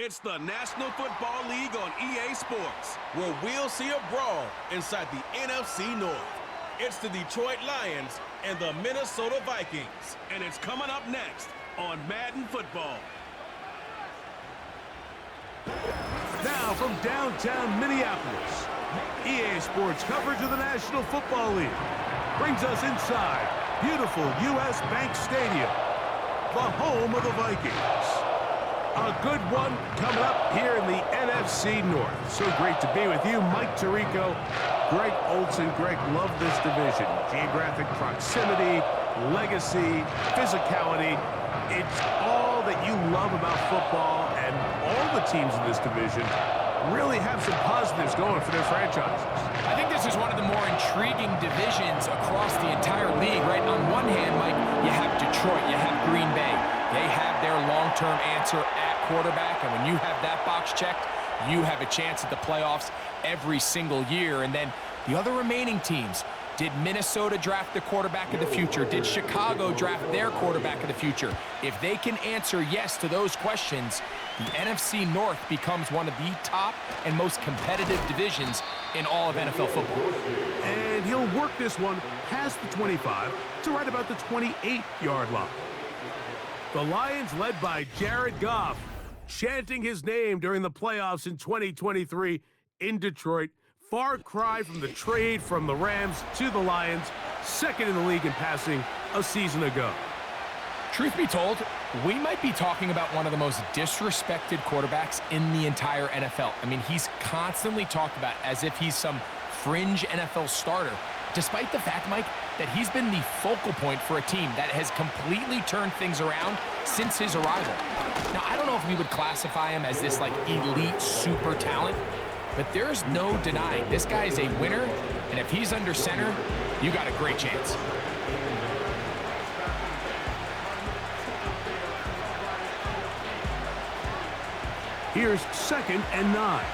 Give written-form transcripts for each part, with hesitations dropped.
It's the National Football League on EA Sports, where we'll see a brawl inside the NFC North. It's the Detroit Lions and the Minnesota Vikings, and it's coming up next on Madden Football. Now from downtown Minneapolis, EA Sports coverage of the National Football League brings us inside beautiful U.S. Bank Stadium, the home of the Vikings. A good one coming up here in the NFC North. So great to be with you, Mike Tirico, Greg Olson. Greg, love this division. Geographic proximity, legacy, physicality. It's all that you love about football, and all the teams in this division really have some positives going for their franchises. I think this is one of the more intriguing divisions across the entire league, right? On one hand, Mike, you have Detroit, you have Green Bay. They have their long-term answer at quarterback, and when you have that box checked, you have a chance at the playoffs every single year. And then the other remaining teams, did Minnesota draft the quarterback of the future? Did Chicago draft their quarterback of the future? If they can answer yes to those questions, the NFC North becomes one of the top and most competitive divisions in all of NFL football. And he'll work this one past the 25 to right about the 28-yard line. The Lions, led by Jared Goff, chanting his name during the playoffs in 2023 in Detroit. Far cry from the trade from the Rams to the Lions, second in the league in passing a season ago. Truth be told, we might be talking about one of the most disrespected quarterbacks in the entire NFL. I mean, he's constantly talked about as if he's some fringe NFL starter, despite the fact, Mike, that he's been the focal point for a team that has completely turned things around since his arrival. Now, I don't know if we would classify him as this, like, elite super talent, but there's no denying this guy is a winner, and if he's under center, you got a great chance. Here's 2nd and 9.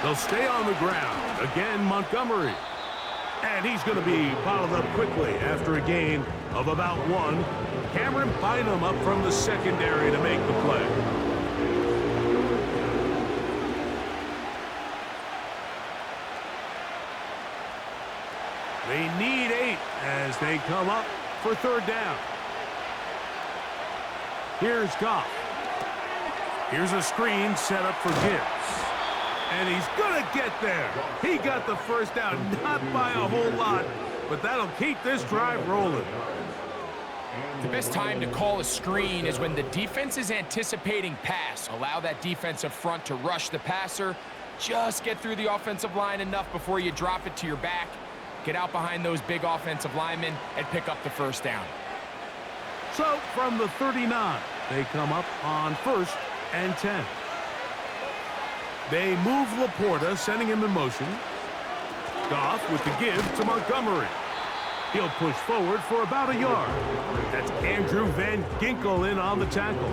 They'll stay on the ground. Again, Montgomery. And he's going to be bottled up quickly after a gain of about 1. Cameron Bynum up from the secondary to make the play. They need 8 as they come up for 3rd down. Here's Goff. Here's a screen set up for Gibbs. And he's going to get there. He got the first down, not by a whole lot, but that'll keep this drive rolling. The best time to call a screen is when the defense is anticipating pass. Allow that defensive front to rush the passer. Just get through the offensive line enough before you drop it to your back. Get out behind those big offensive linemen and pick up the first down. So from the 39, they come up on 1st and 10. They move Laporta, sending him in motion. Goff with the give to Montgomery. He'll push forward for about a yard. That's Andrew Van Ginkel in on the tackle.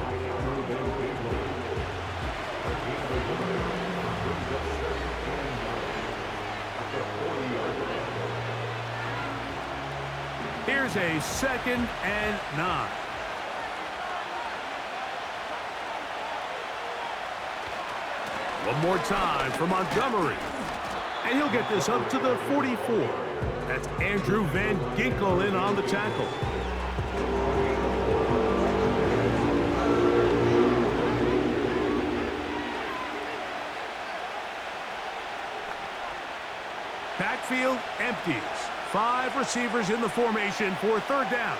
Here's a 2nd and 9. One more time for Montgomery. And he'll get this up to the 44. That's Andrew Van Ginkel in on the tackle. Backfield empties. 5 receivers in the formation for 3rd down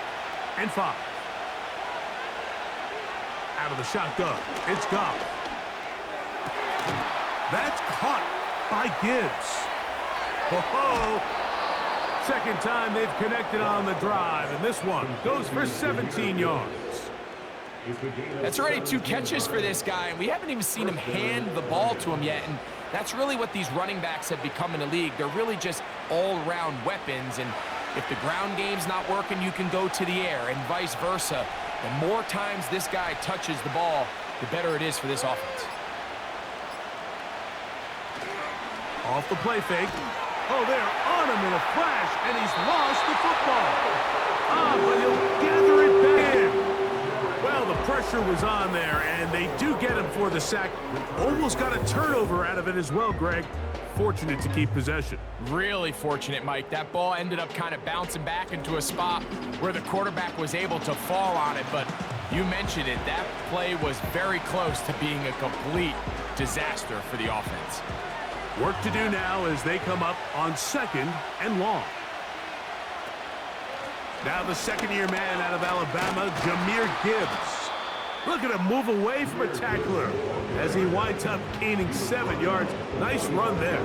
and 5. Out of the shotgun, it's Goff. That's caught by Gibbs. Ho-ho! 2nd time they've connected on the drive, and this one goes for 17 yards. That's already 2 catches for this guy, and we haven't even seen him hand the ball to him yet, and that's really what these running backs have become in the league. They're really just all-around weapons, and if the ground game's not working, you can go to the air, and vice versa. The more times this guy touches the ball, the better it is for this offense. Off the play fake. Oh, they're on him in a flash, and he's lost the football. But he'll gather it back in. was on there, and they do get him for the sack. Almost got a turnover out of it as well, Greg. Fortunate to keep possession. Really fortunate, Mike. That ball ended up kind of bouncing back into a spot where the quarterback was able to fall on it, but you mentioned it. That play was very close to being a complete disaster for the offense. Work to do now as they come up on 2nd and long. Now the second-year man out of Alabama, Jahmyr Gibbs. Look at him move away from a tackler as he winds up gaining 7 yards. Nice run there.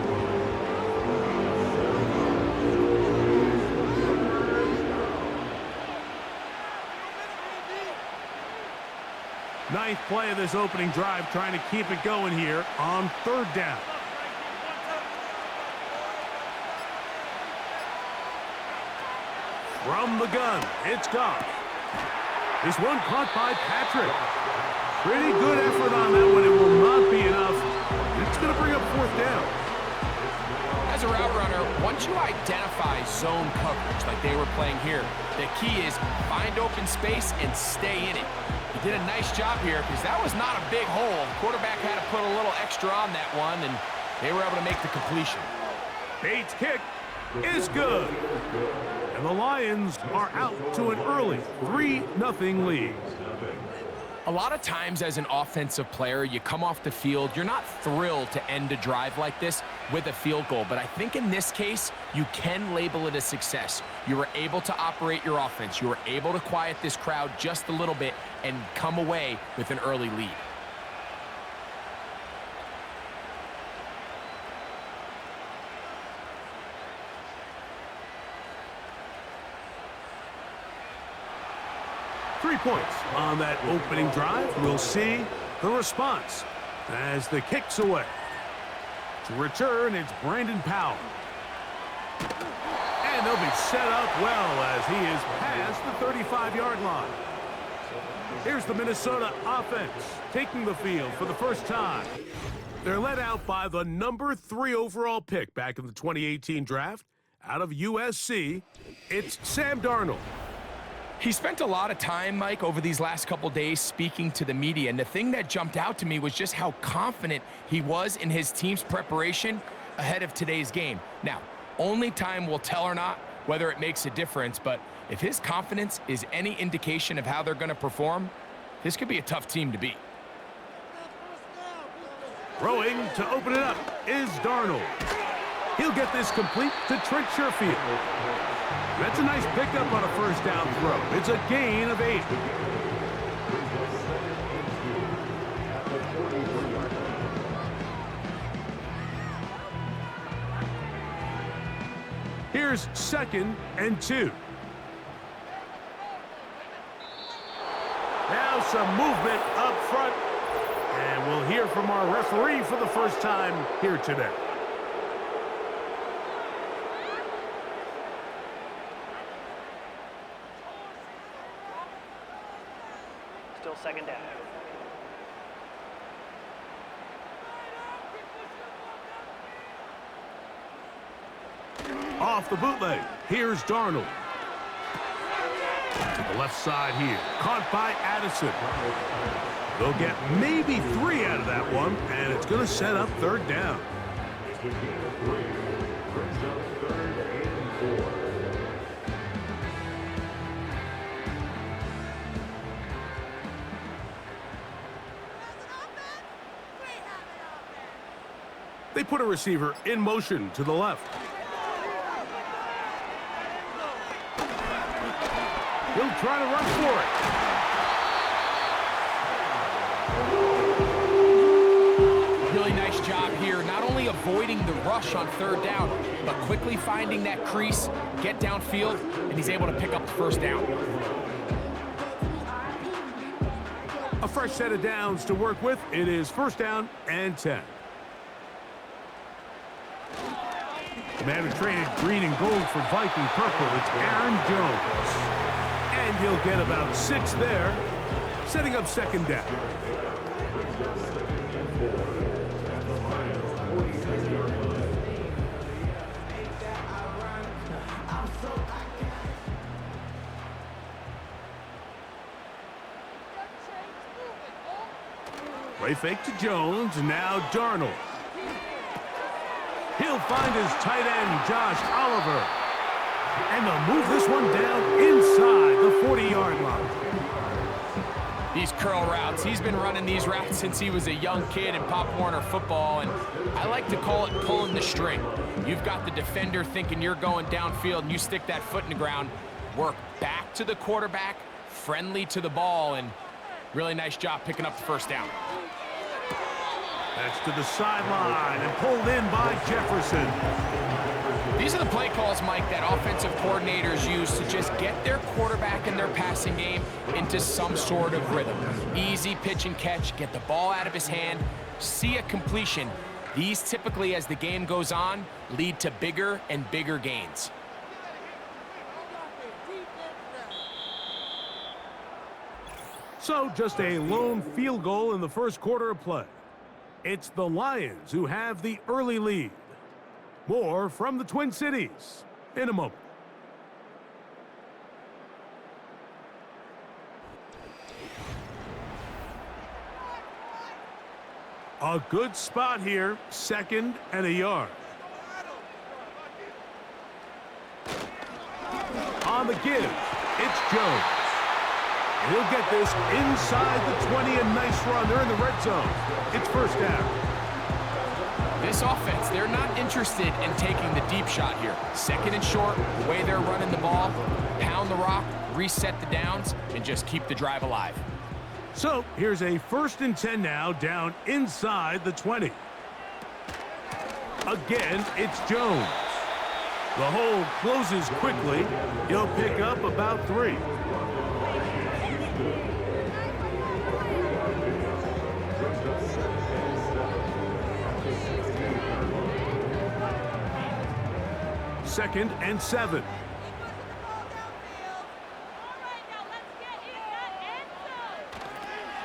Ninth play of this opening drive, trying to keep it going here on 3rd down. From the gun, it's Goff. This one caught by Patrick. Pretty good effort on that one. It will not be enough. It's going to bring up 4th down. As a route runner, once you identify zone coverage like they were playing here, the key is find open space and stay in it. He did a nice job here because that was not a big hole. The quarterback had to put a little extra on that one, and they were able to make the completion. Bates' kick is good. And the Lions are out to an early 3-0 lead. A lot of times as an offensive player, you come off the field, you're not thrilled to end a drive like this with a field goal. But I think in this case, you can label it a success. You were able to operate your offense. You were able to quiet this crowd just a little bit and come away with an early lead. Three points on that opening drive. We'll see the response as the kick's away. To return, it's Brandon Powell. And they'll be set up well as he is past the 35-yard line. Here's the Minnesota offense taking the field for the first time. They're led out by the number 3 overall pick back in the 2018 draft out of USC. It's Sam Darnold. He spent a lot of time, Mike, over these last couple days speaking to the media, and the thing that jumped out to me was just how confident he was in his team's preparation ahead of today's game. Now, only time will tell or not whether it makes a difference, but if his confidence is any indication of how they're going to perform, this could be a tough team to beat. Throwing to open it up is Darnold. He'll get this complete to Trent Sherfield. That's a nice pickup on a first down throw. It's a gain of 8. Here's 2nd and 2. Now some movement up front. And we'll hear from our referee for the first time here today. Still 2nd down. Off the bootleg, here's Darnold. To the left side here, caught by Addison. They'll get maybe 3 out of that one, and it's going to set up 3rd down. They put a receiver in motion to the left. He'll try to run for it. Really nice job here, not only avoiding the rush on 3rd down, but quickly finding that crease, get downfield, and he's able to pick up the 1st down. A fresh set of downs to work with. It is 1st down and 10. The man who traded green and gold for Viking purple, it's Aaron Jones. And he'll get about 6 there, setting up 2nd down. Play fake to Jones, now Darnold. He'll find his tight end, Josh Oliver. And they'll move this one down inside the 40-yard line. These curl routes, he's been running these routes since he was a young kid in Pop Warner football, and I like to call it pulling the string. You've got the defender thinking you're going downfield, and you stick that foot in the ground, work back to the quarterback, friendly to the ball, and really nice job picking up the first down. That's to the sideline and pulled in by Jefferson. These are the play calls, Mike, that offensive coordinators use to just get their quarterback and their passing game into some sort of rhythm. Easy pitch and catch, get the ball out of his hand, see a completion. These typically, as the game goes on, lead to bigger and bigger gains. So just a lone field goal in the first quarter of play. It's the Lions who have the early lead. More from the Twin Cities in a moment. A good spot here, 2nd and a yard. On the give, it's Jones. And he'll get this inside the 20, a nice run. They're in the red zone. It's first down. This offense, they're not interested in taking the deep shot here. 2nd and short, the way they're running the ball, pound the rock, reset the downs, and just keep the drive alive. So here's a 1st and 10 now, down inside the 20. Again, it's Jones. The hole closes quickly. He'll pick up about 3. Second and 7.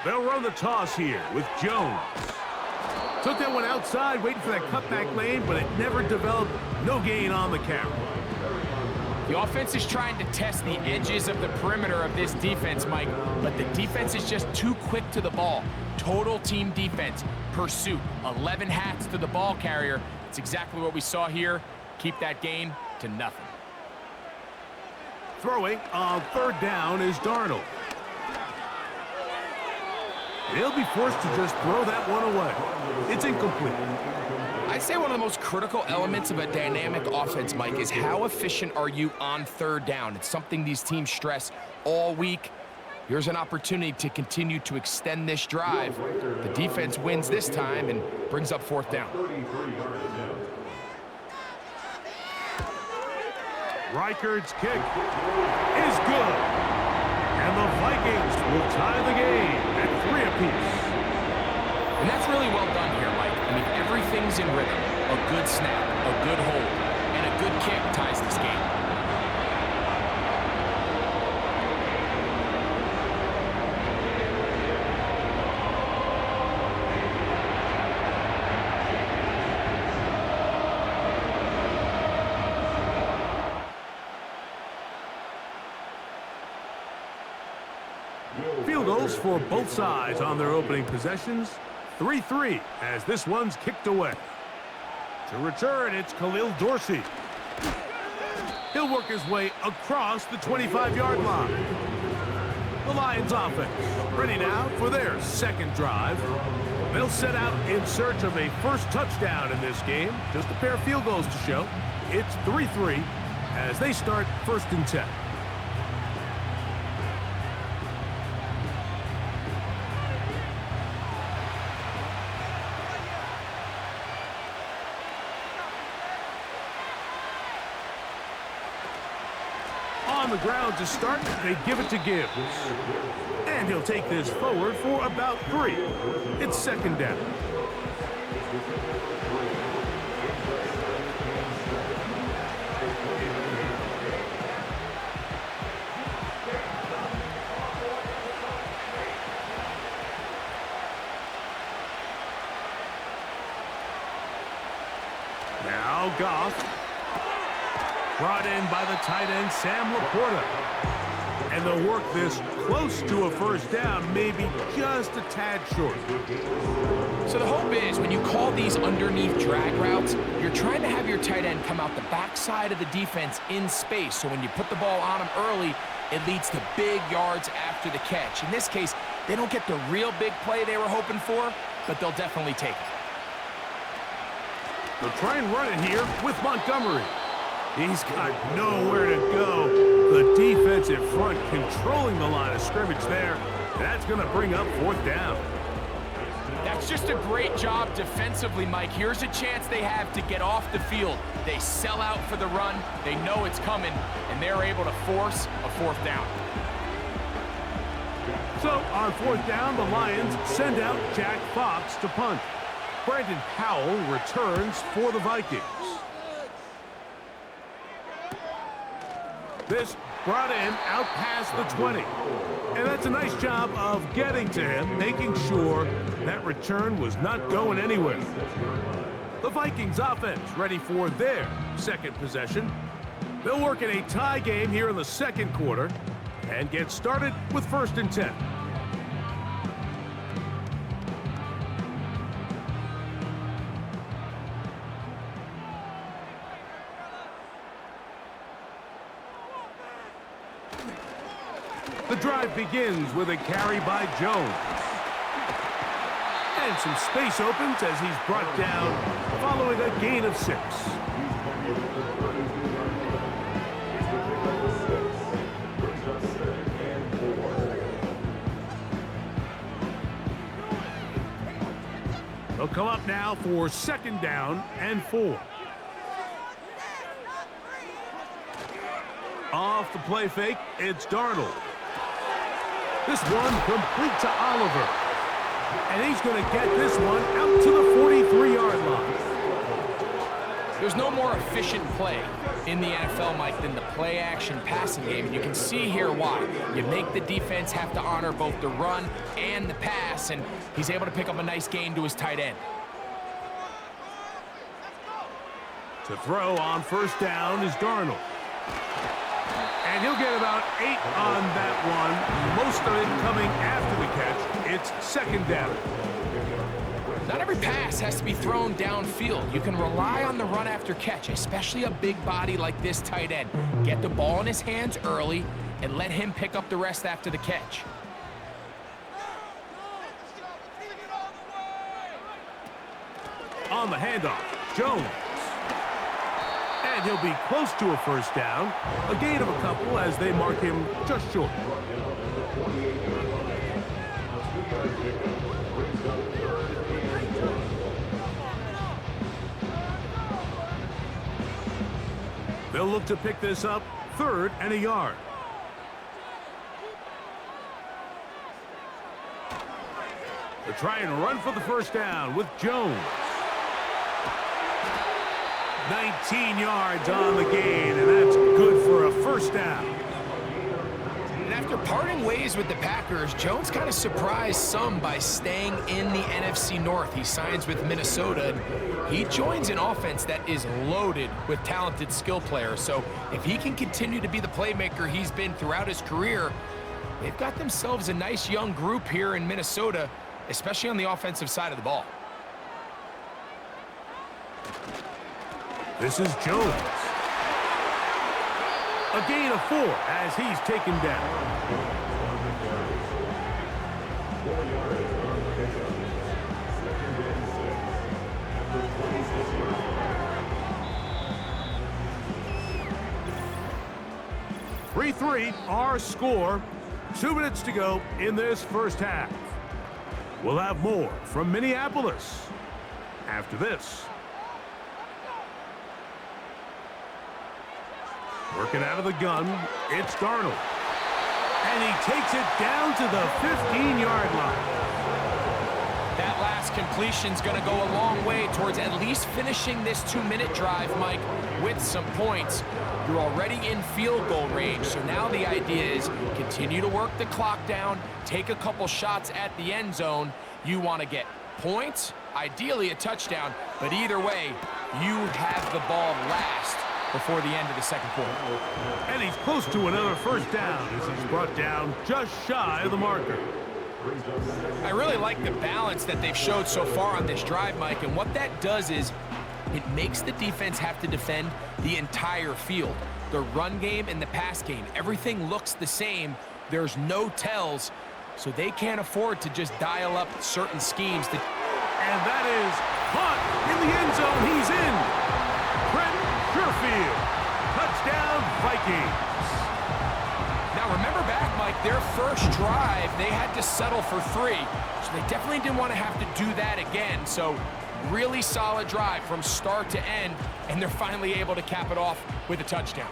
They'll run the toss here with Jones. Took that one outside, waiting for that cutback lane, but it never developed. No gain on the carry. The offense is trying to test the edges of the perimeter of this defense, Mike, but the defense is just too quick to the ball. Total team defense, pursuit, 11 hats to the ball carrier. It's exactly what we saw here. Keep that gain to nothing. Throwing on 3rd down is Darnold. He'll be forced to just throw that one away. It's incomplete. I'd say one of the most critical elements of a dynamic offense, Mike, is how efficient are you on 3rd down. It's something these teams stress all week. Here's an opportunity to continue to extend this drive. The defense wins this time and brings up 4th down. Reichard's kick is good. And the Vikings will tie the game at 3 apiece. And that's really well done here, Mike. I mean, everything's in rhythm. A good snap, a good hold, and a good kick ties this game. Field goals for both sides on their opening possessions. 3-3 as this one's kicked away. To return, it's Khalil Dorsey. He'll work his way across the 25-yard line. The Lions offense ready now for their 2nd drive. They'll set out in search of a first touchdown in this game. Just a pair of field goals to show. It's 3-3 as they start 1st and 10. On the ground to start, they give it to Gibbs. And he'll take this forward for about 3. It's 2nd down. Now Goff. Brought in by the tight end, Sam Laporta. And they'll work this close to a first down, maybe just a tad short. So the hope is when you call these underneath drag routes, you're trying to have your tight end come out the backside of the defense in space. So when you put the ball on him early, it leads to big yards after the catch. In this case, they don't get the real big play they were hoping for, but they'll definitely take it. They'll try and run it here with Montgomery. He's got nowhere to go. The defensive front controlling the line of scrimmage there. That's going to bring up fourth down. That's just a great job defensively, Mike. Here's a chance they have to get off the field. They sell out for the run. They know it's coming, and they're able to force a fourth down. So on fourth down, the Lions send out Jack Fox to punt. Brandon Powell returns for the Vikings. This brought in out past the 20. And that's a nice job of getting to him, making sure that return was not going anywhere. The Vikings offense ready for their second possession. They'll work in a tie game here in the second quarter and get started with 1st and 10. The drive begins with a carry by Jones. And some space opens as he's brought down following a gain of 6. They'll come up now for 2nd down and 4. Off the play fake, it's Darnold. This one complete to Oliver. And he's going to get this one out to the 43-yard line. There's no more efficient play in the NFL, Mike, than the play-action passing game. And you can see here why. You make the defense have to honor both the run and the pass, and he's able to pick up a nice gain to his tight end. To throw on 1st down is Darnold. And he'll get about 8 on that one. Most of it coming after the catch. It's 2nd down. Not every pass has to be thrown downfield. You can rely on the run after catch, especially a big body like this tight end. Get the ball in his hands early and let him pick up the rest after the catch. On the handoff, Jones. And he'll be close to a 1st down. A gain of a couple as they mark him just short. They'll look to pick this up 3rd and a yard. They'll try and run for the 1st down with Jones. 19 yards on the gain, and that's good for a 1st down. And after parting ways with the Packers, Jones kind of surprised some by staying in the NFC North. He signs with Minnesota, and he joins an offense that is loaded with talented skill players. So if he can continue to be the playmaker he's been throughout his career, they've got themselves a nice young group here in Minnesota, especially on the offensive side of the ball. This is Jones. A gain of 4 as he's taken down. (3-3) our score. 2 minutes to go in this 1st half. We'll have more from Minneapolis after this. Working out of the gun, it's Darnold. And he takes it down to the 15-yard line. That last completion's going to go a long way towards at least finishing this 2-minute drive, Mike, with some points. You're already in field goal range, so now the idea is continue to work the clock down, take a couple shots at the end zone. You want to get points, ideally a touchdown, but either way, you have the ball last before the end of the second quarter. And he's close to another first down as he's brought down just shy of the marker. I really like the balance that they've showed so far on this drive, Mike, and what that does is it makes the defense have to defend the entire field. The run game and the pass game, everything looks the same. There's no tells, so they can't afford to just dial up certain schemes. And that is caught in the end zone. He's in. Brett Sherfield. Touchdown, Vikings. Now, remember back, Mike, their first drive, they had to settle for 3, so they definitely didn't want to have to do that again. So really solid drive from start to end, and they're finally able to cap it off with a touchdown.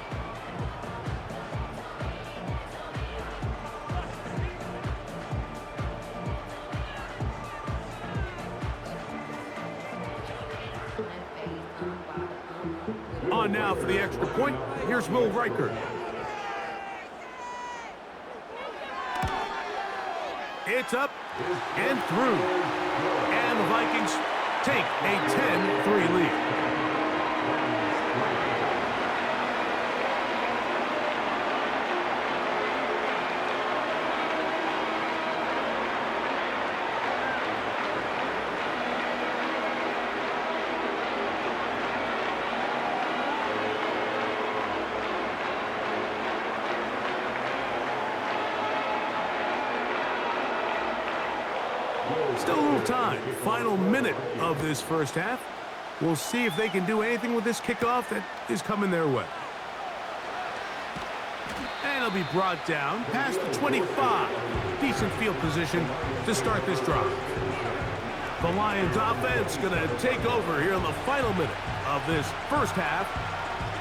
On now for the extra point. Here's Will Riker. It's up and through. And the Vikings take a 10-3 lead. Still a little time. Final minute of this first half. We'll see if they can do anything with this kickoff that is coming their way. And it'll be brought down past the 25. Decent field position to start this drive. The Lions offense going to take over here in the final minute of this first half.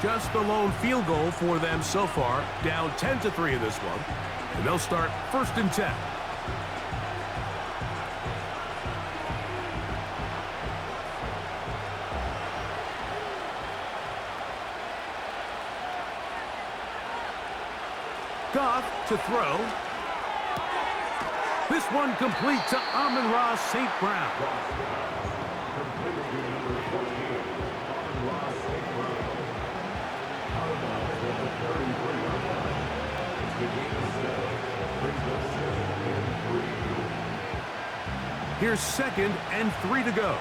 Just the lone field goal for them so far. Down 10-3 in this one. And they'll start 1st and 10. Goff to throw. This one complete to Amon-Ra St. Brown. Here's 2nd and 3 to go.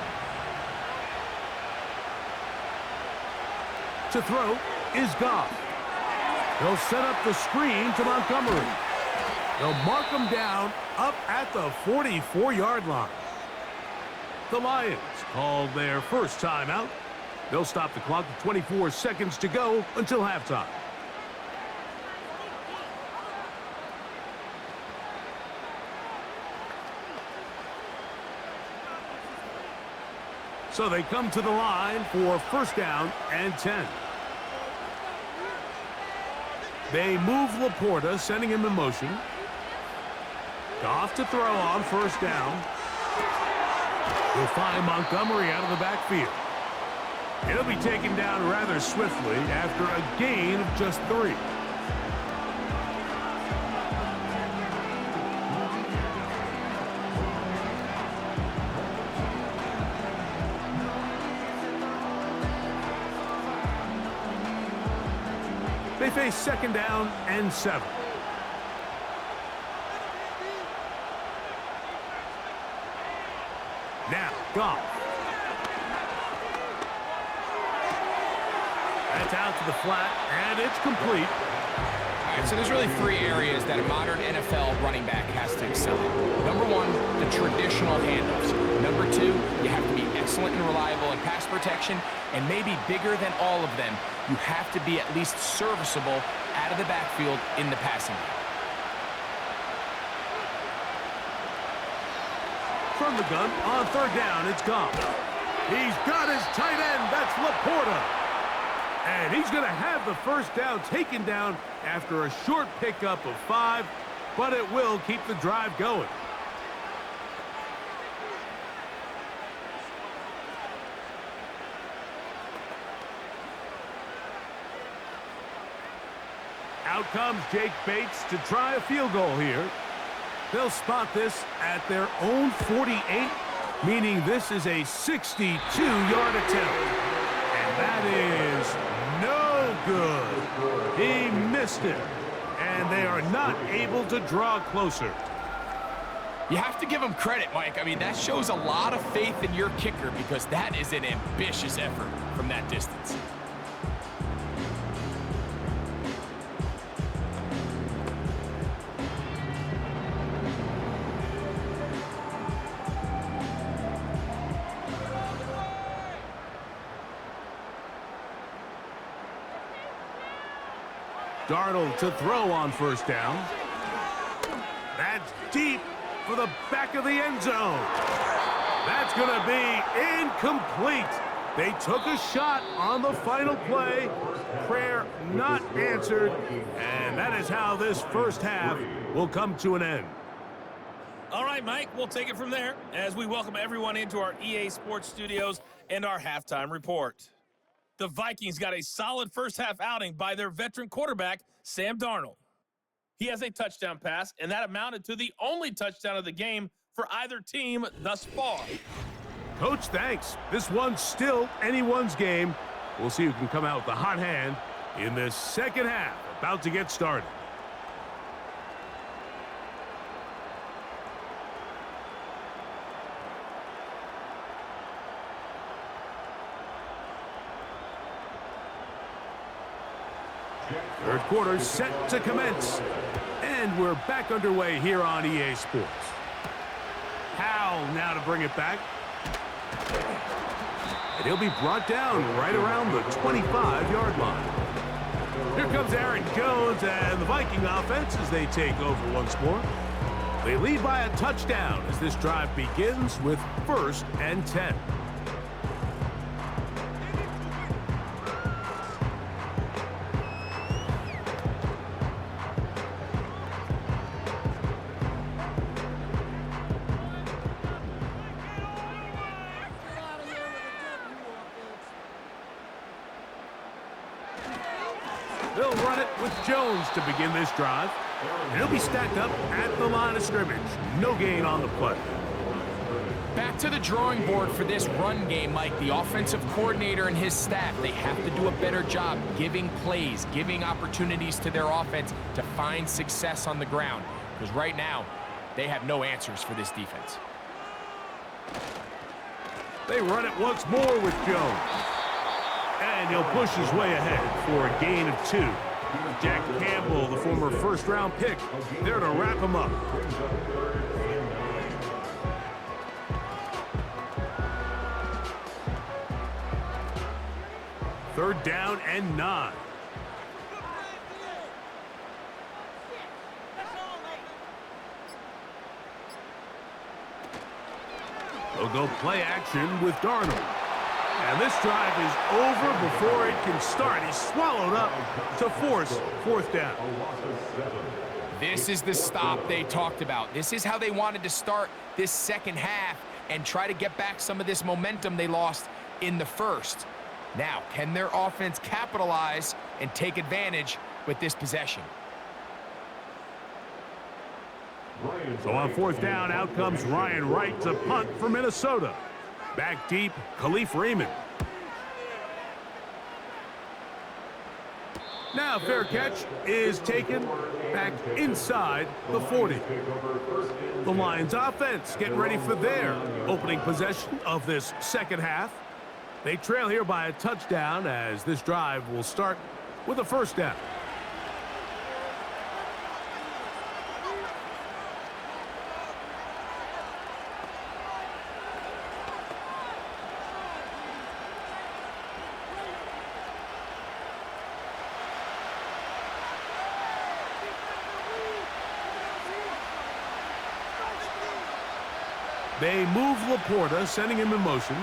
To throw is Goff. They'll set up the screen to Montgomery. They'll mark him down up at the 44-yard line. The Lions called their first timeout. They'll stop the clock with 24 seconds to go until halftime. So they come to the line for 1st down and 10. They move Laporta, sending him in motion. Goff to throw on 1st down. He'll find Montgomery out of the backfield. He'll be taken down rather swiftly after a gain of just 3. They face 2nd down and 7. Now, Goff. That's out to the flat, and it's complete. All right, so there's really 3 areas that a modern NFL running back has to excel in. Number 1, the traditional handoffs. Number 2, you have to be excellent and reliable in pass protection, and maybe bigger than all of them, you have to be at least serviceable out of the backfield in the passing game. From the gun, on 3rd down, it's Goff. He's got his tight end, that's Laporta. And he's going to have the 1st down taken down after a short pickup of 5, but it will keep the drive going. Out comes Jake Bates to try a field goal here. They'll spot this at their own 48, meaning this is a 62-yard attempt. And that is no good. He missed it. And they are not able to draw closer. You have to give him credit, Mike. I mean, that shows a lot of faith in your kicker because that is an ambitious effort from that distance. Darnold to throw on first down. That's deep for the back of the end zone. That's going to be incomplete. They took a shot on the final play. Prayer not answered. And that is how this first half will come to an end. All right, Mike, we'll take it from there as we welcome everyone into our EA Sports studios and our halftime report. The Vikings got a solid first-half outing by their veteran quarterback, Sam Darnold. He has a touchdown pass, and that amounted to the only touchdown of the game for either team thus far. Coach, thanks. This one's still anyone's game. We'll see who can come out with the hot hand in this second half, about to get started. Third quarter set to commence. And we're back underway here on EA Sports. Howell now to bring it back. And he'll be brought down right around the 25-yard line. Here comes Aaron Jones and the Viking offense as they take over once more. They lead by a touchdown as this drive begins with 1st and 10. They'll run it with Jones to begin this drive. And he'll be stacked up at the line of scrimmage. No gain on the play. Back to the drawing board for this run game, Mike. The offensive coordinator and his staff, they have to do a better job giving plays, giving opportunities to their offense to find success on the ground. Because right now, they have no answers for this defense. They run it once more with Jones. And he'll push his way ahead for a gain of 2. Jack Campbell, the former first-round pick, there to wrap him up. Third down and 9. They'll go play action with Darnold. And this drive is over before it can start. He's swallowed up to force 4th down. This is the stop they talked about. This is how they wanted to start this second half and try to get back some of this momentum they lost in the first. Now, can their offense capitalize and take advantage with this possession? So on 4th down, out comes Ryan Wright to punt for Minnesota. Back deep, Khalif Raymond. Now fair catch is taken back inside the 40. The Lions offense getting ready for their opening possession of this second half. They trail here by a touchdown as this drive will start with a 1st down. They move Laporta, sending him in motion.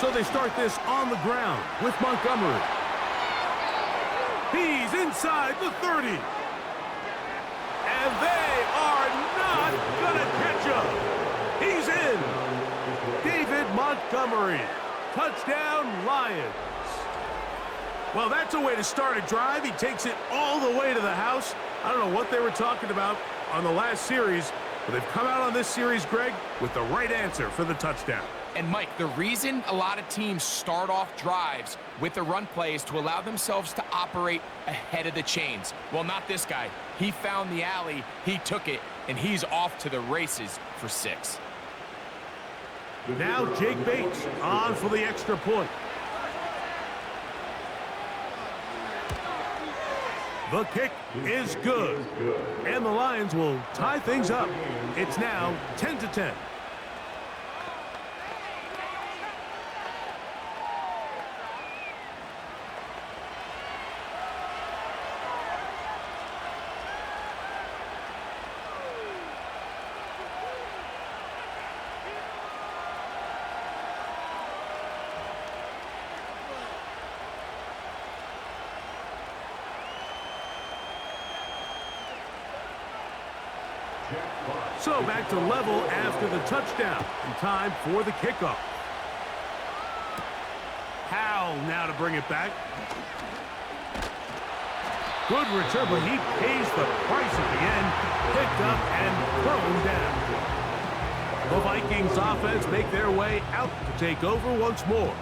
So they start this on the ground with Montgomery. He's inside the 30. And they are not going to catch him. He's in. David Montgomery. Touchdown, Lions. Well, that's a way to start a drive. He takes it all the way to the house. I don't know what they were talking about on the last series, but they've come out on this series, Greg, with the right answer for the touchdown. And, Mike, the reason a lot of teams start off drives with the run play is to allow themselves to operate ahead of the chains. Well, not this guy. He found the alley, he took it, and he's off to the races for 6. Now Jake Bates on for the extra point. The kick is good. And the Lions will tie things up. It's now 10-10. So back to level after the touchdown. And time for the kickoff. Howell now to bring it back. Good return, but he pays the price at the end. Picked up and thrown down. The Vikings offense make their way out to take over once more.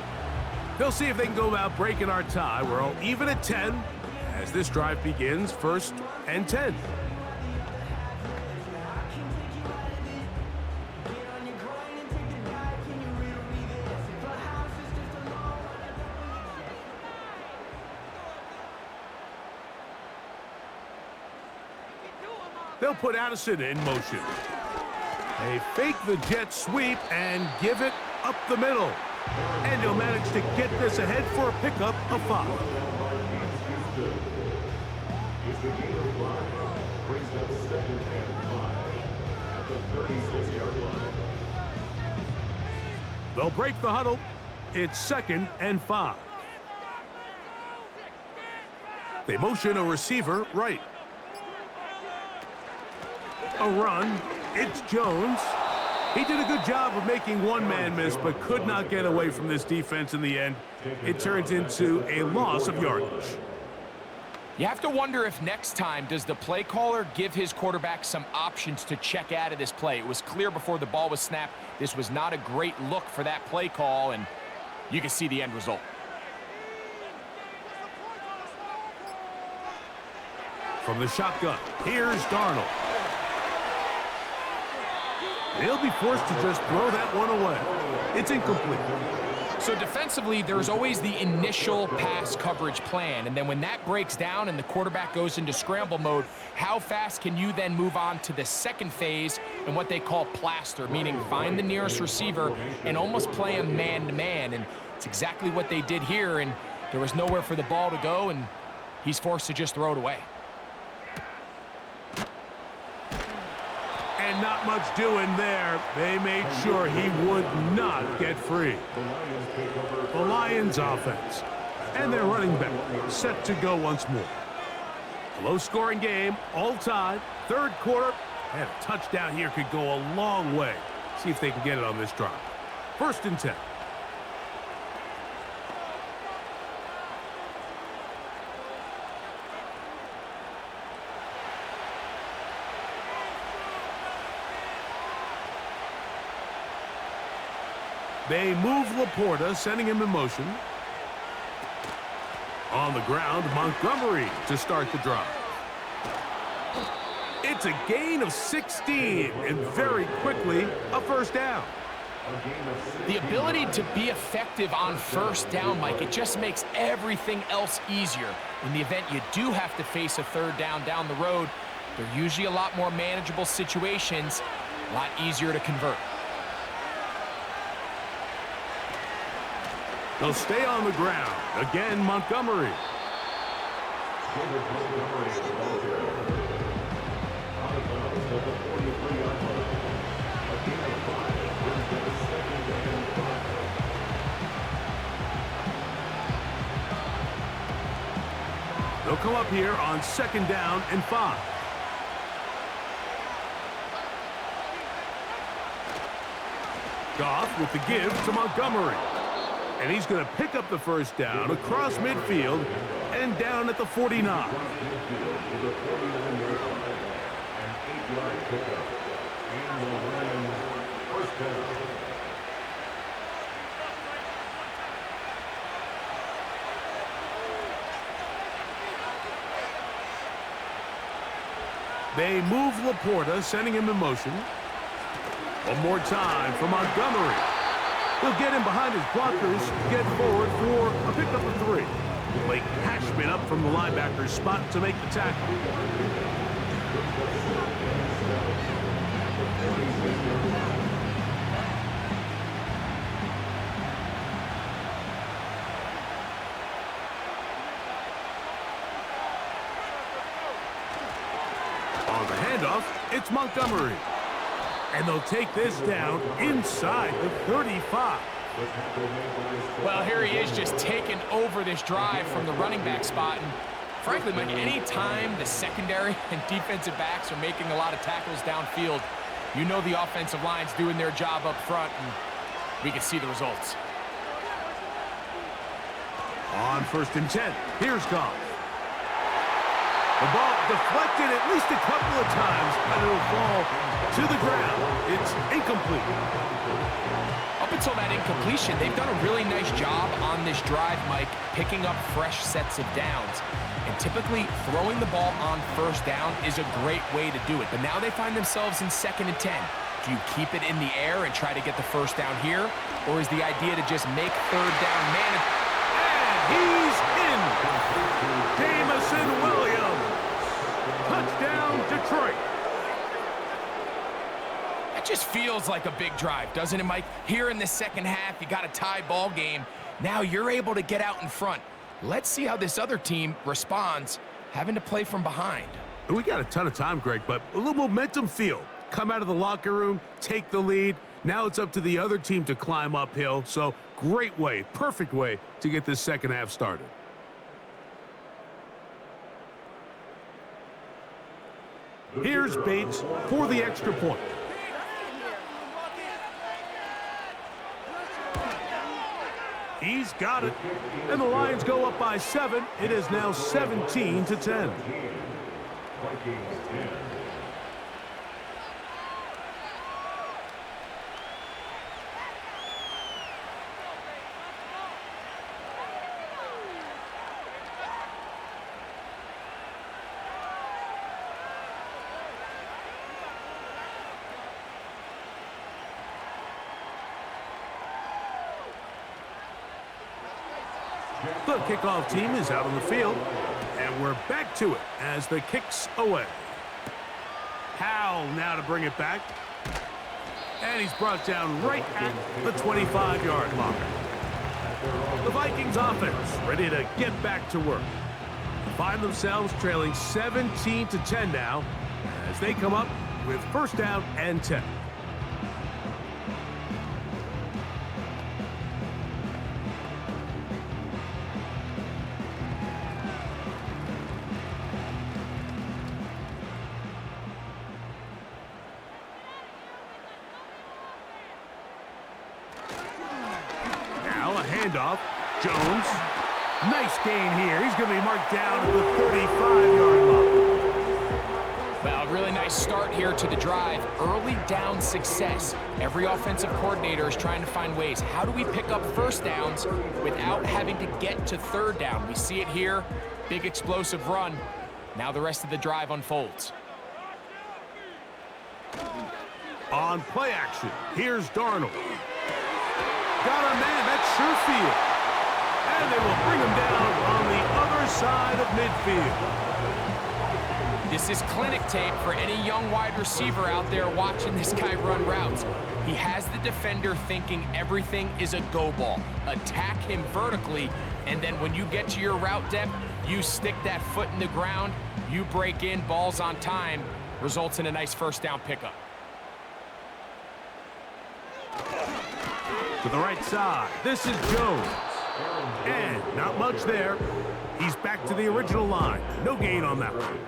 They'll see if they can go about breaking our tie. We're all even at 10 as this drive begins, 1st and 10. They'll put Addison in motion. They fake the jet sweep and give it up the middle. And he'll manage to get this ahead for a pickup of 5. They'll break the huddle. It's 2nd and 5. They motion a receiver right. A run. It's Jones. He did a good job of making one man miss, but could not get away from this defense in the end. It turns into a loss of yardage. You have to wonder if next time, does the play caller give his quarterback some options to check out of this play? It was clear before the ball was snapped. This was not a great look for that play call, and you can see the end result. From the shotgun, here's Darnold. They'll be forced to just throw that one away. It's incomplete. So defensively, there's always the initial pass coverage plan, and then when that breaks down and the quarterback goes into scramble mode, how fast can you then move on to the second phase and what they call plaster, meaning find the nearest receiver and almost play him man-to-man, and it's exactly what they did here, and there was nowhere for the ball to go, and he's forced to just throw it away. And not much doing there. They made sure he would not get free. The Lions offense. And their running back set to go once more. Low-scoring game, all tied. 3rd quarter, and a touchdown here could go a long way. See if they can get it on this drive. 1st and 10. They move Laporta, sending him in motion. On the ground, Montgomery to start the drive. It's a gain of 16, and very quickly, a 1st down. The ability to be effective on 1st down, Mike, it just makes everything else easier. In the event you do have to face a 3rd down the road, they're usually a lot more manageable situations, a lot easier to convert. They'll stay on the ground. Again, Montgomery. They'll come up here on 2nd down and 5. Goff with the give to Montgomery. And he's going to pick up the 1st down across midfield and down at the 49. They move Laporta, sending him in motion. One more time for Montgomery. He'll get in behind his blockers, get forward for a pickup of 3. Blake Hashman up from the linebacker's spot to make the tackle. On the handoff, it's Montgomery. And they'll take this down inside the 35. Well, here he is just taking over this drive from the running back spot. And frankly, Mike, any time the secondary and defensive backs are making a lot of tackles downfield, you know the offensive line's doing their job up front, and we can see the results. On 1st and 10, here's Goff. The ball deflected at least a couple of times, and it'll fall to the ground. It's incomplete. Up until that incompletion, they've done a really nice job on this drive, Mike, picking up fresh sets of downs. And typically, throwing the ball on 1st down is a great way to do it. But now they find themselves in 2nd and 10. Do you keep it in the air and try to get the 1st down here? Or is the idea to just make 3rd down man? And he's in. Jamison Williams. Touchdown, Detroit. That just feels like a big drive, doesn't it, Mike? Here in the 2nd half, you got a tie ball game. Now you're able to get out in front. Let's see how this other team responds, having to play from behind. We got a ton of time, Greg, but a little momentum feel. Come out of the locker room, take the lead. Now it's up to the other team to climb uphill. So great way, perfect way to get this 2nd half started. Here's Bates for the extra point. He's got it. And the Lions go up by 7. It is now 17-10. The kickoff team is out on the field, and we're back to it as the kick's away. Howell now to bring it back, and he's brought down right at the 25-yard line. The Vikings offense ready to get back to work. Find themselves trailing 17-10 now as they come up with 1st down and 10. Handoff. Jones. Nice gain here. He's going to be marked down at the 35-yard line. Well, really nice start here to the drive. Early down success. Every offensive coordinator is trying to find ways. How do we pick up 1st downs without having to get to 3rd down? We see it here. Big explosive run. Now the rest of the drive unfolds. On play action, here's Darnold. Got a man, that's Sherfield. And they will bring him down on the other side of midfield. This is clinic tape for any young wide receiver out there watching this guy run routes. He has the defender thinking everything is a go ball. Attack him vertically, and then when you get to your route depth, you stick that foot in the ground, you break in, balls on time, results in a nice 1st down pickup. To the right side, this is Jones. And not much there. He's back to the original line. No gain on that one.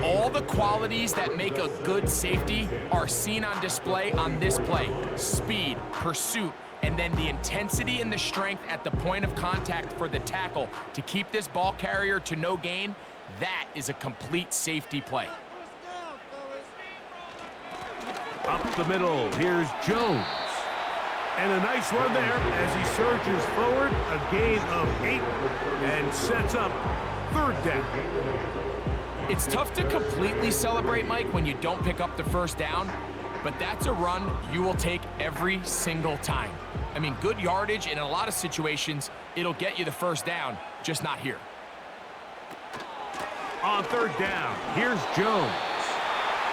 All the qualities that make a good safety are seen on display on this play. Speed, pursuit, and then the intensity and the strength at the point of contact for the tackle to keep this ball carrier to no gain. That is a complete safety play. Up the middle, here's Jones. And a nice run there as he surges forward, a gain of 8, and sets up 3rd down. It's tough to completely celebrate, Mike, when you don't pick up the first down, but that's a run you will take every single time. I mean, good yardage, and in a lot of situations, it'll get you the first down, just not here. On third down, here's Jones.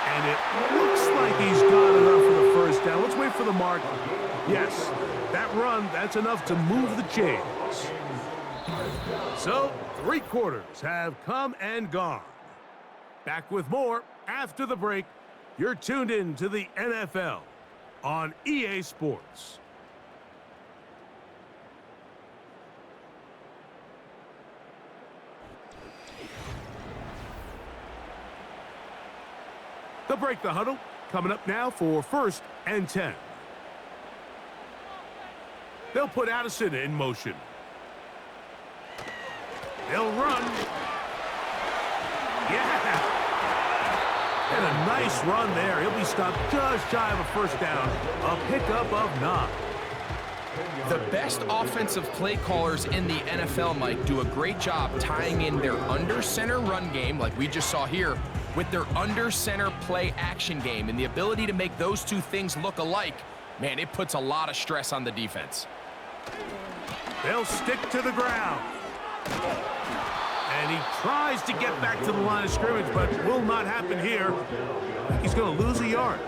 And it looks like he's got enough for the first down. Let's wait for the mark. Yes, that run, that's enough to move the chains. So, 3 quarters have come and gone. Back with more after the break. You're tuned in to the NFL on EA Sports. They'll break the huddle. Coming up now for 1st and 10. They'll put Addison in motion. They'll run. Yeah. And a nice run there. He'll be stopped just shy of a first down. A pickup of 9. The best offensive play callers in the NFL, Mike, do a great job tying in their under-center run game, like we just saw here, with their under-center play action game. And the ability to make those two things look alike, man, it puts a lot of stress on the defense. They'll stick to the ground. And he tries to get back to the line of scrimmage, but will not happen here. He's going to lose a yard.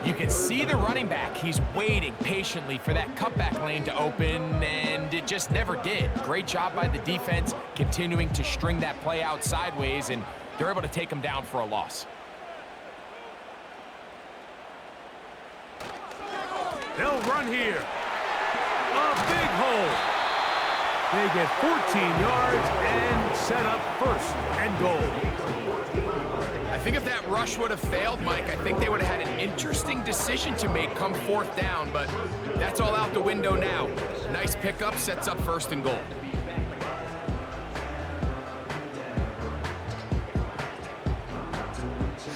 You can see the running back. He's waiting patiently for that cutback lane to open, and it just never did. Great job by the defense, continuing to string that play out sideways, and they're able to take him down for a loss. They'll run here. A big hole. They get 14 yards and set up 1st and goal. I think if that rush would have failed, Mike, I think they would have had an interesting decision to make come 4th down, but that's all out the window now. Nice pickup, sets up 1st and goal.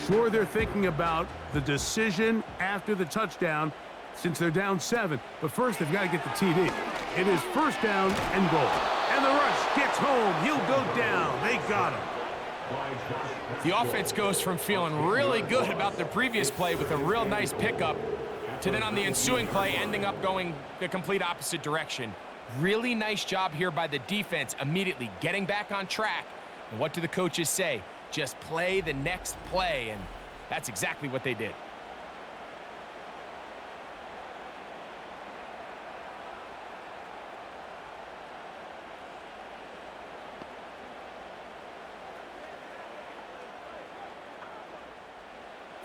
Sure, they're thinking about the decision after the touchdown since they're down 7, but first they've got to get the TD. It is 1st down and goal. And the rush gets home. He'll go down. They got him. The offense goes from feeling really good about the previous play with a real nice pickup to then on the ensuing play ending up going the complete opposite direction. Really nice job here by the defense, immediately getting back on track. And what do the coaches say? Just play the next play, and that's exactly what they did.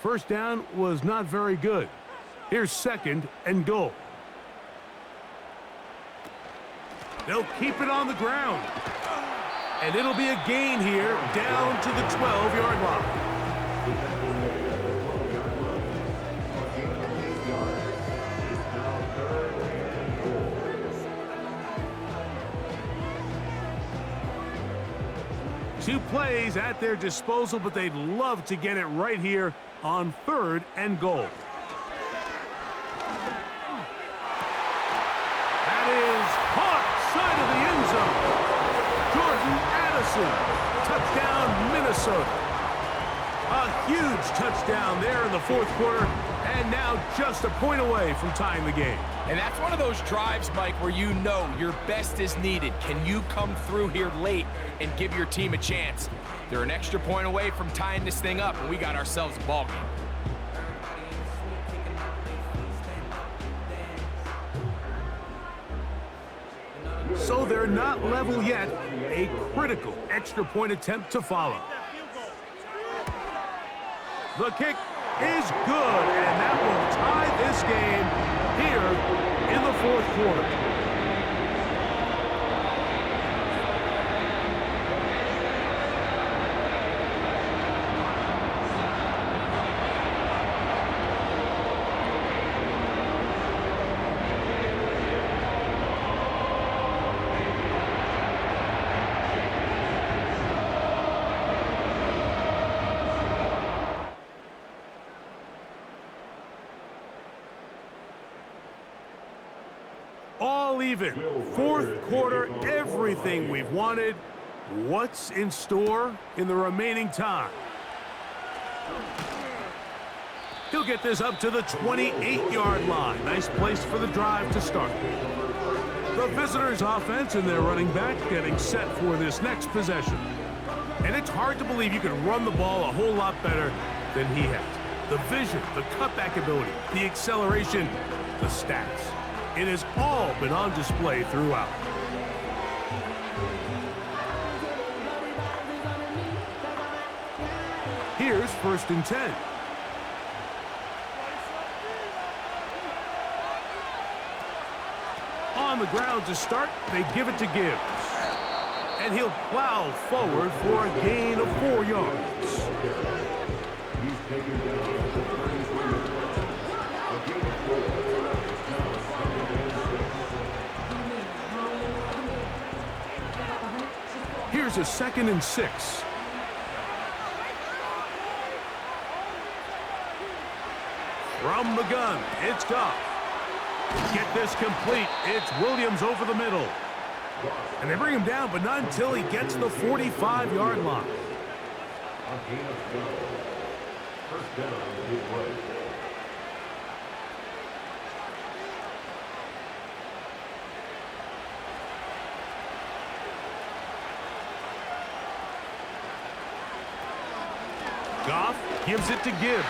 First down was not very good. Here's 2nd and goal. They'll keep it on the ground. And it'll be a gain here down to the 12-yard line. Two plays at their disposal, but they'd love to get it right here on 3rd and goal. That is caught side of the end zone. Jordan Addison, touchdown Minnesota. A huge touchdown there in the 4th quarter, and now just a point away from tying the game. And that's one of those drives, Mike, where you know your best is needed. Can you come through here late and give your team a chance? They're an extra point away from tying this thing up, and we got ourselves a ball game. So they're not level yet. A critical extra point attempt to follow. The kick is good, and that will tie this game here in the 4th quarter. All even. 4th quarter, everything we've wanted. What's in store in the remaining time? He'll get this up to the 28-yard line. Nice place for the drive to start. The visitors' offense and their running back getting set for this next possession. And it's hard to believe you can run the ball a whole lot better than he has. The vision, the cutback ability, the acceleration, the stats. It has all been on display throughout. Here's 1st and 10. On the ground to start, they give it to Gibbs. And he'll plow forward for a gain of 4 yards. Here's a 2nd and 6. From the gun, it's Goff. Get this complete. It's Williams over the middle. And they bring him down, but not until he gets the 45-yard line. Goff gives it to Gibbs.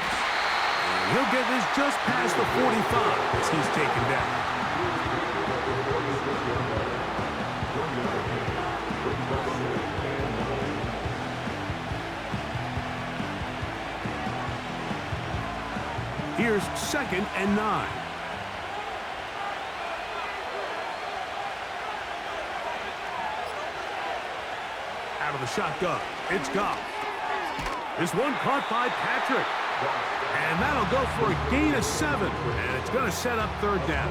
He'll get this just past the 45 as he's taken down. Here's 2nd and 9. Out of the shotgun, it's Goff. This one caught by Patrick. And that'll go for a gain of 7. And it's going to set up 3rd down.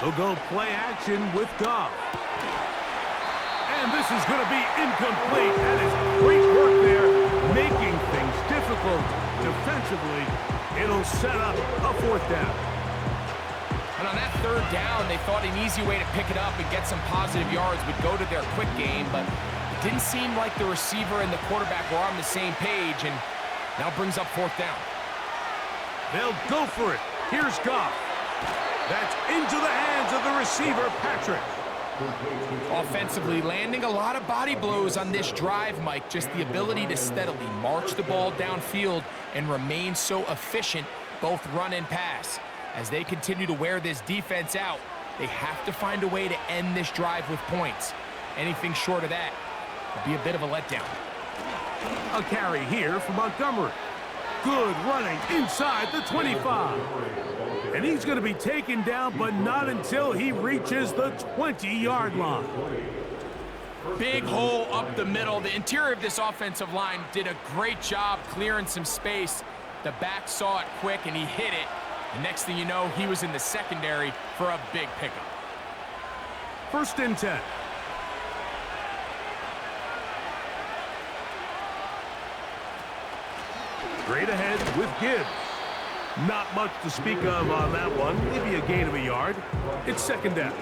They'll go play action with Goff. And this is going to be incomplete. That is great work there, making things difficult defensively. It'll set up a 4th down. And on that 3rd down, they thought an easy way to pick it up and get some positive yards would go to their quick game, but it didn't seem like the receiver and the quarterback were on the same page, and now brings up 4th down. They'll go for it. Here's Goff. That's into the hands of the receiver, Patrick. Offensively, landing a lot of body blows on this drive, Mike. Just the ability to steadily march the ball downfield and remain so efficient, both run and pass. As they continue to wear this defense out, they have to find a way to end this drive with points. Anything short of that would be a bit of a letdown. A carry here for Montgomery. Good running inside the 25. And he's going to be taken down, but not until he reaches the 20-yard line. Big hole up the middle. The interior of this offensive line did a great job clearing some space. The back saw it quick, and he hit it. The next thing you know, he was in the secondary for a big pickup. 1st and 10. Straight ahead with Gibbs. Not much to speak of on that one. Maybe a gain of a yard. It's 2nd down.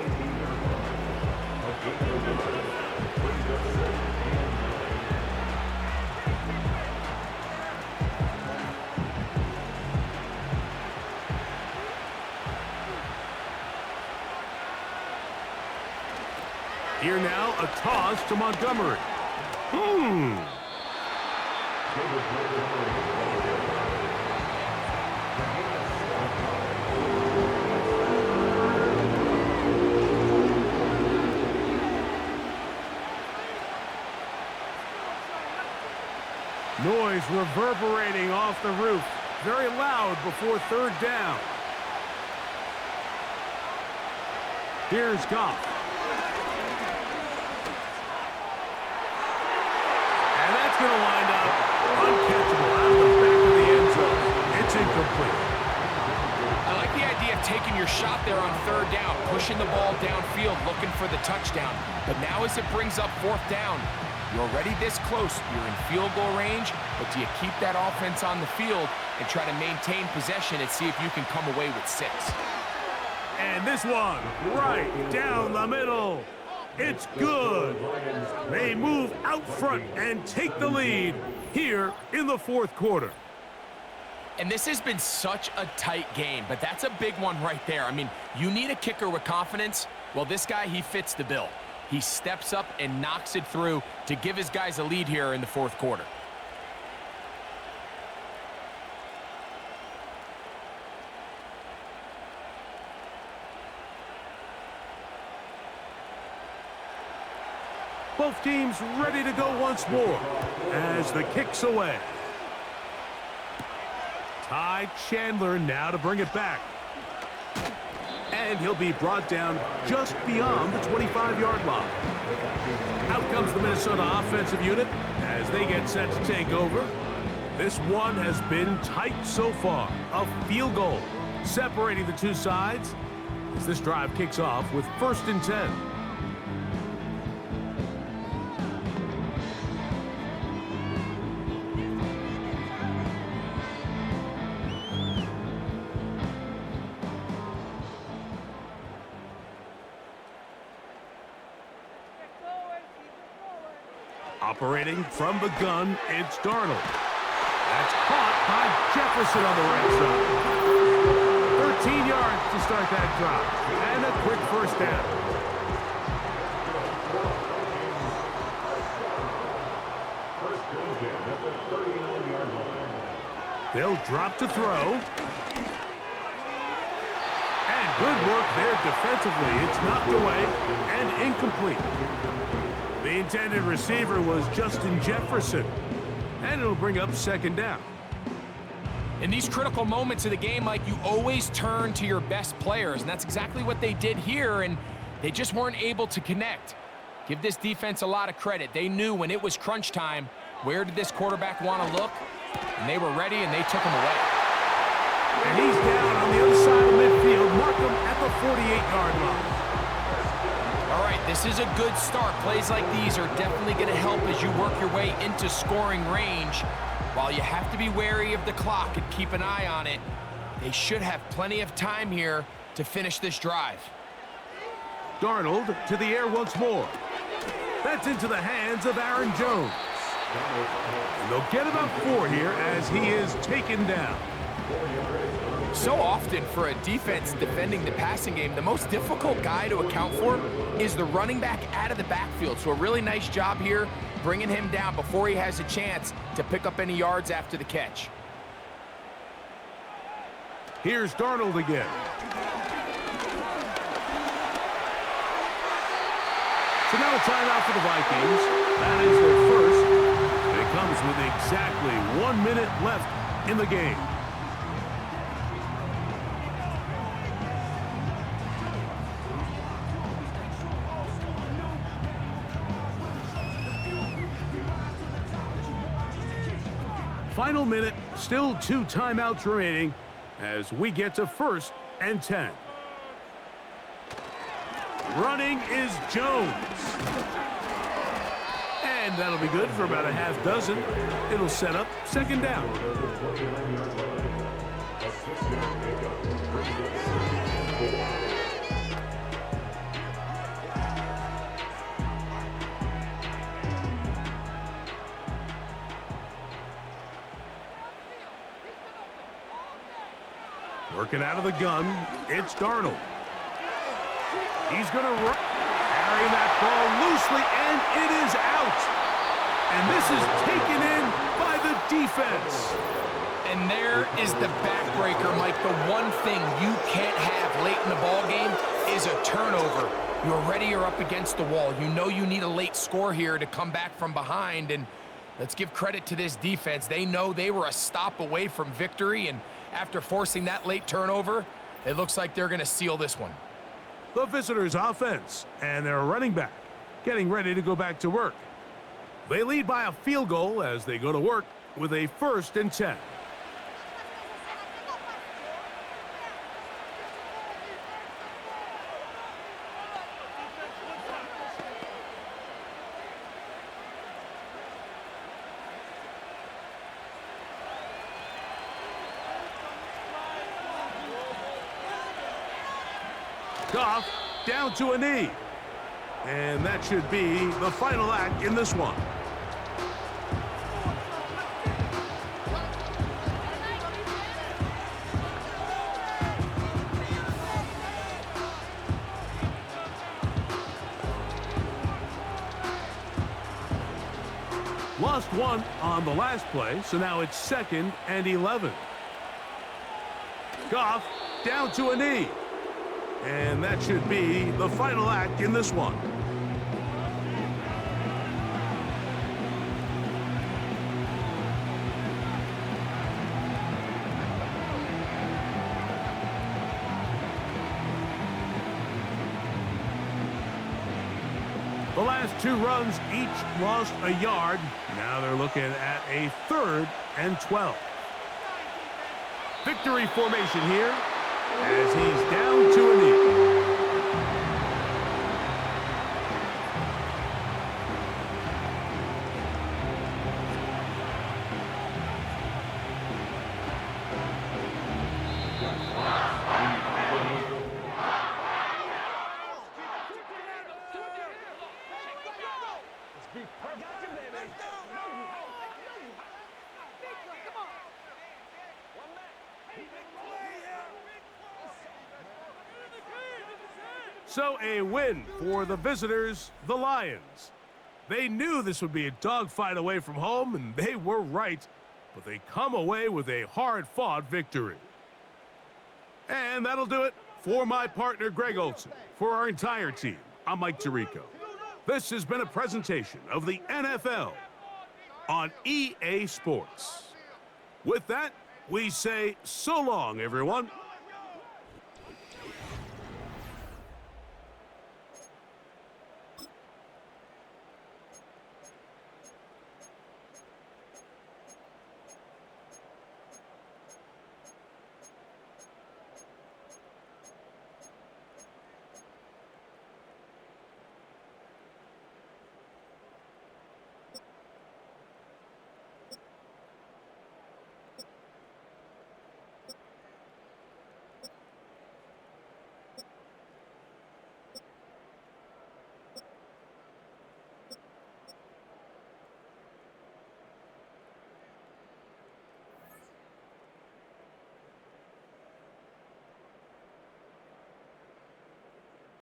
Here now, a toss to Montgomery. Noise reverberating off the roof. Very loud before 3rd down. Here's Goff. And that's going to wind up uncatchable out of the back of the end zone. It's incomplete. I like the idea of taking your shot there on third down, pushing the ball downfield, looking for the touchdown. But now as it brings up fourth down, you're already this close. You're in field goal range, but do you keep that offense on the field and try to maintain possession and see if you can come away with 6? And this one, right down the middle. It's good. They move out front and take the lead here in the fourth quarter. And this has been such a tight game, but that's a big one right there. I mean, you need a kicker with confidence. Well, this guy, he fits the bill. He steps up and knocks it through to give his guys a lead here in the fourth quarter. Both teams ready to go once more as the kick's away. Ty Chandler now to bring it back. And he'll be brought down just beyond the 25-yard line. Out comes the Minnesota offensive unit as they get set to take over. This one has been tight so far. A field goal separating the two sides as this drive kicks off with 1st and 10. Operating from the gun, it's Darnold. That's caught by Jefferson on the right side. 13 yards to start that drive. And a quick first down. They'll drop to throw. And good work there defensively. It's knocked away and incomplete. The intended receiver was Justin Jefferson, and it'll bring up 2nd down. In these critical moments of the game, Mike, you always turn to your best players, and that's exactly what they did here, and they just weren't able to connect. Give this defense a lot of credit. They knew when it was crunch time, where did this quarterback want to look, and they were ready, and they took him away. And he's down on the other side of midfield. Mark him at the 48-yard line. All right, this is a good start. Plays like these are definitely going to help as you work your way into scoring range. While you have to be wary of the clock and keep an eye on it, they should have plenty of time here to finish this drive. Darnold to the air once more. That's into the hands of Aaron Jones. And they'll get about 4 here as he is taken down. So often for a defense defending the passing game, the most difficult guy to account for is the running back out of the backfield. So a really nice job here bringing him down before he has a chance to pick up any yards after the catch. Here's Darnold again. So now a timeout for the Vikings. That is their first. And it comes with exactly 1 minute left in the game. Final minute, still 2 timeouts remaining as we get to 1st and 10. Running is Jones. And that'll be good for about a half dozen. It'll set up 2nd down. Working out of the gun, it's Darnold. He's going to carry that ball loosely, and it is out. And this is taken in by the defense. And there is the backbreaker, Mike. The one thing you can't have late in the ball game is a turnover. You're ready, you're up against the wall. You know you need a late score here to come back from behind, and let's give credit to this defense. They know they were a stop away from victory, and after forcing that late turnover, it looks like they're going to seal this one. The visitors' offense and their running back getting ready to go back to work. They lead by a field goal as they go to work with a 1st and 10. Goff down to a knee. And that should be the final act in this one. Lost one on the last play, so now it's 2nd and 11. Goff down to a knee. And that should be the final act in this one. The last 2 runs each lost a yard. Now they're looking at a 3rd and 12. Victory formation here as he's down to a knee. So a win for the visitors, the Lions. They knew this would be a dogfight away from home, and they were right. But they come away with a hard-fought victory. And that'll do it for my partner, Greg Olson. For our entire team, I'm Mike Tirico. This has been a presentation of the NFL on EA Sports. With that, we say so long, everyone.